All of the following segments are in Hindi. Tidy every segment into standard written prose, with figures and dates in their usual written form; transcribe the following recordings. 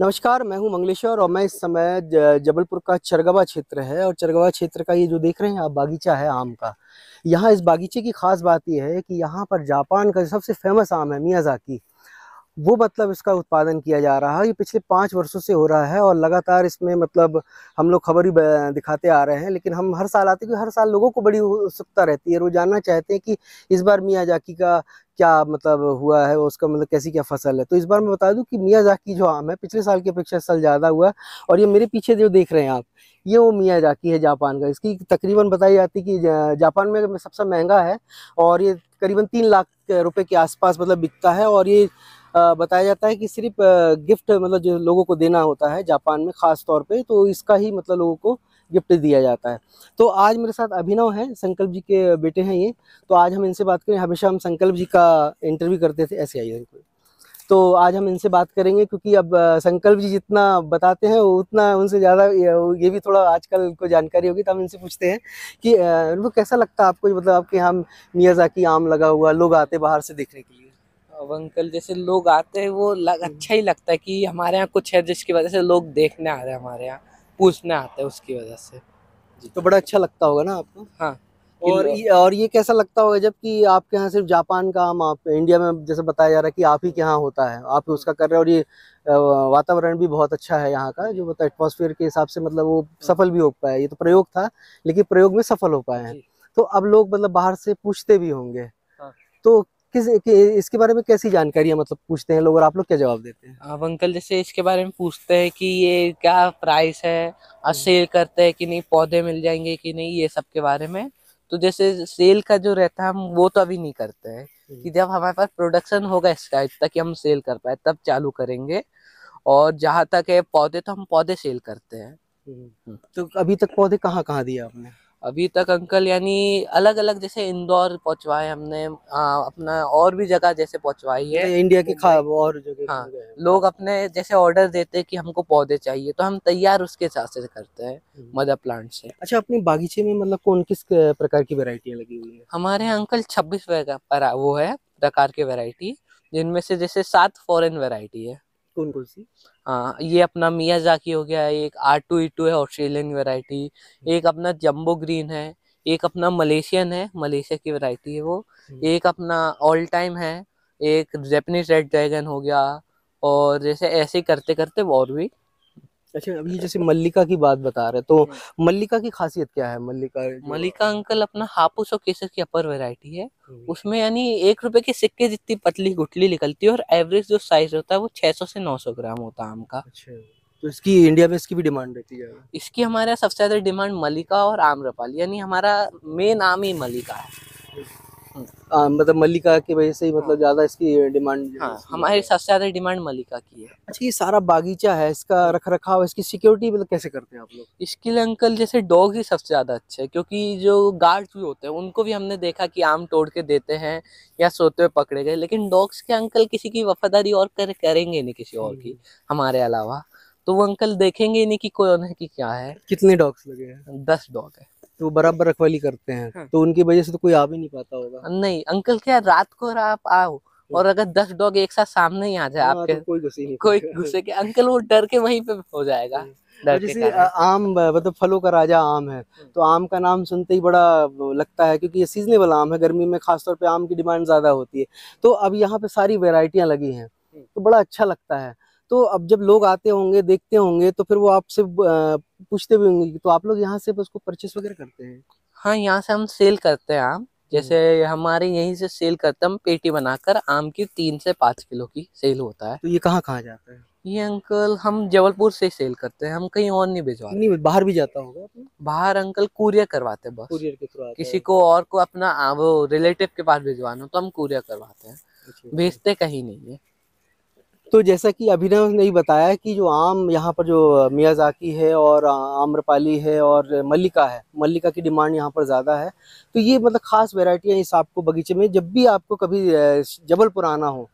नमस्कार, मैं हूं मंगलेश्वर और मैं इस समय जबलपुर का चरगवा क्षेत्र है और चरगवा क्षेत्र का ये जो देख रहे हैं आप बागीचा है आम का। यहाँ इस बागीचे की खास बात ये है कि यहाँ पर जापान का सबसे फेमस आम है मियाज़ाकी। वो मतलब इसका उत्पादन किया जा रहा है। ये पिछले 5 वर्षों से हो रहा है और लगातार इसमें मतलब हम लोग खबर ही दिखाते आ रहे हैं, लेकिन हम हर साल आते हैं क्योंकि हर साल लोगों को बड़ी उत्सुकता रहती है। वो जानना चाहते हैं कि इस बार मियाज़ाकी का क्या मतलब हुआ है, उसका मतलब कैसी क्या फसल है। तो इस बार मैं बता दूं कि मियाज़ाकी जो आम है पिछले साल की अपेक्षा इस साल ज़्यादा हुआ। और ये मेरे पीछे जो देख रहे हैं आप, ये वो मियाज़ाकी है जापान का। इसकी तकरीबन बताई जाती है कि जापान में सबसे महंगा है और ये करीबन 3 लाख रुपए के आसपास मतलब बिकता है। और ये बताया जाता है कि सिर्फ गिफ्ट मतलब जो लोगों को देना होता है जापान में ख़ास तौर पे, तो इसका ही मतलब लोगों को गिफ्ट दिया जाता है। तो आज मेरे साथ अभिनव है, संकल्प जी के बेटे हैं ये। तो आज हम इनसे बात करें। हमेशा हम संकल्प जी का इंटरव्यू करते थे, ऐसे आइए। तो आज हम इनसे बात करेंगे क्योंकि अब संकल्प जी जितना बताते हैं उतना उनसे ज़्यादा ये भी थोड़ा आजकल उनको जानकारी होगी। तो हम इनसे पूछते हैं कि उनको कैसा लगता है आपको, मतलब आपके यहाँ मियाज़ाकी आम लगा हुआ, लोग आते बाहर से देखने के लिए। अब अंकल जैसे लोग आते हैं वो अच्छा ही लगता है कि हमारे यहाँ कुछ है जिसकी वजह से लोग देखने आ रहे हैं, हमारे यहाँ पूछने आते हैं उसकी वजह से। तो बड़ा अच्छा लगता होगा ना आपको। हाँ और ये कैसा लगता होगा जबकि आपके यहाँ सिर्फ जापान का आम, आप इंडिया में जैसे बताया जा रहा है कि आप ही के यहाँ होता है, आप उसका कर रहे हैं। और ये वातावरण भी बहुत अच्छा है यहाँ का, जो मतलब एटमॉस्फेयर के हिसाब से मतलब वो सफल भी हो पाया। ये तो प्रयोग था लेकिन प्रयोग में सफल हो पाए हैं। तो अब लोग मतलब बाहर से पूछते भी होंगे। हाँ। तो इसके बारे में कैसी जानकारियाँ मतलब पूछते हैं लोग और आप लोग क्या जवाब देते हैं? अब अंकल जैसे इसके बारे में पूछते हैं कि ये क्या प्राइस है और सेल करते हैं कि नहीं, पौधे मिल जाएंगे कि नहीं, ये सब के बारे में। तो जैसे सेल का जो रहता है हम वो तो अभी नहीं करते हैं, कि जब हमारे पास प्रोडक्शन होगा इस टाइप तक कि हम सेल कर पाए तब चालू करेंगे। और जहाँ तक है पौधे, तो हम पौधे सेल करते हैं। तो अभी तक पौधे कहाँ कहाँ दिए आपने? अभी तक अंकल यानी अलग अलग, जैसे इंदौर पहुंचवाए हमने, अपना और भी जगह जैसे पहुंचवाई है। इंडिया के और जगह हाँ, गए हैं? लोग अपने जैसे ऑर्डर देते हैं कि हमको पौधे चाहिए तो हम तैयार उसके हिसाब से करते हैं मदर प्लांट से। अच्छा, अपने बागीचे में मतलब कौन किस प्रकार की वैरायटियां लगी हुई है? हमारे यहाँ अंकल 26 वो है प्रकार के वैरायटी, जिनमें से जैसे 7 फॉरेन वैरायटी है। कौन कौन सी? हाँ, ये अपना मियाजाकी हो गया, एक R2E2 है ऑस्ट्रेलियन वैरायटी, एक अपना जंबो ग्रीन है, एक अपना मलेशियन है, मलेशिया की वैरायटी है वो, एक अपना ऑल टाइम है, एक जैपनीज रेड ड्रैगन हो गया। और जैसे ऐसे ही करते करते और भी। अच्छा, अभी जैसे मल्लिका की बात बता रहे तो मल्लिका की खासियत क्या है? मलिका अंकल अपना हापुस और केसर की अपर वैरायटी है। उसमें यानी 1 रुपए के सिक्के जितनी पतली गुठली निकलती है और एवरेज जो साइज होता है वो 600 से 900 ग्राम होता है आम का। अच्छा, तो इसकी इंडिया में इसकी भी डिमांड रहती है? इसकी हमारे यहाँ सबसे ज्यादा डिमांड मलिका और आम्रपाली, यानी हमारा मेन आम ही मलिका है। मतलब मल्लिका की वजह से ही मतलब हाँ। ज्यादा इसकी डिमांड। हाँ, हमारी सबसे ज्यादा डिमांड मलिका की है। अच्छा, ये सारा बागीचा है, इसका रख रखाव, इसकी सिक्योरिटी मतलब कैसे करते हैं आप लोग? इसके लिए अंकल जैसे डॉग ही सबसे ज्यादा अच्छे है, क्योंकि जो गार्ड्स भी होते हैं उनको भी हमने देखा कि आम तोड़ के देते हैं या सोते हुए पकड़े गए, लेकिन डॉग्स के अंकल किसी की वफादारी और करेंगे नहीं किसी और की हमारे अलावा। तो वो अंकल देखेंगे नहीं कि कौन है कि क्या है। कितने डॉग्स लगे हैं? 10 डॉग है। तो वो बराबर रखवाली करते हैं। हाँ। तो उनकी वजह से तो कोई आ भी नहीं पाता होगा। नहीं अंकल, क्या रात को आप आओ और अगर 10 डॉग एक साथ सामने ही आ जाए हाँ, आपके, तो कोई घुस ही नहीं कोई पाएगा। गुस्से के अंकल वो डर के वहीं पे हो जाएगा, और डर के जैसे कारण। आम मतलब फलों का राजा आम है, तो आम का नाम सुनते ही बड़ा वो लगता है क्योंकि ये सीजनेबल आम है, गर्मी में खासतौर पे आम की डिमांड ज्यादा होती है। तो अब यहाँ पे सारी वैरायटियां लगी हैं तो बड़ा अच्छा लगता है। तो अब जब लोग आते होंगे देखते होंगे तो फिर वो आपसे पूछते भी होंगे, तो आप लोग यहाँ से उसको परचेस वगैरह करते हैं? हाँ, यहाँ से हम सेल करते हैं आम। जैसे हमारे यहीं से सेल करते हैं हम, पेटी बनाकर आम की 3 से 5 किलो की सेल होता है। तो ये कहाँ कहाँ जाता है? ये अंकल हम जबलपुर से सेल करते हैं, हम कहीं और नहीं भिजवाते। नहीं, बाहर भी जाता होगा अपना? बाहर अंकल कुरियर करवाते हैं बस। कुरियर के थ्रू आता किसी है? को और को अपना वो रिलेटिव के पास भिजवाना हो तो हम कुरियर करवाते हैं, अच्छा। भेजते कहीं नहीं है। तो जैसा कि अभिनव ने ही बताया कि जो आम यहाँ पर जो मियाज़ाकी है और आम्रपाली है और मल्लिका है, मल्लिका की डिमांड यहाँ पर ज़्यादा है। तो ये मतलब ख़ास वैरायटियाँ इस आपको बगीचे में जब भी आपको कभी जबलपुर आना हो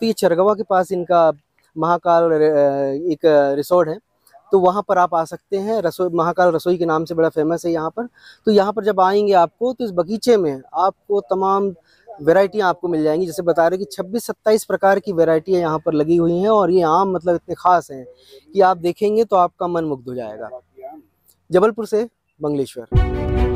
तो ये चरगवा के पास इनका महाकाल एक रिसोर्ट है, तो वहाँ पर आप आ सकते हैं। रसोई महाकाल रसोई के नाम से बड़ा फेमस है यहाँ पर। तो यहाँ पर जब आएंगे आपको तो इस बगीचे में आपको तमाम वैरायटियाँ आपको मिल जाएंगी। जैसे बता रहे कि 26-27 प्रकार की वैरायटियाँ यहाँ पर लगी हुई हैं और ये आम मतलब इतने खास हैं कि आप देखेंगे तो आपका मन मुग्ध हो जाएगा। जबलपुर से मंगलेश्वर।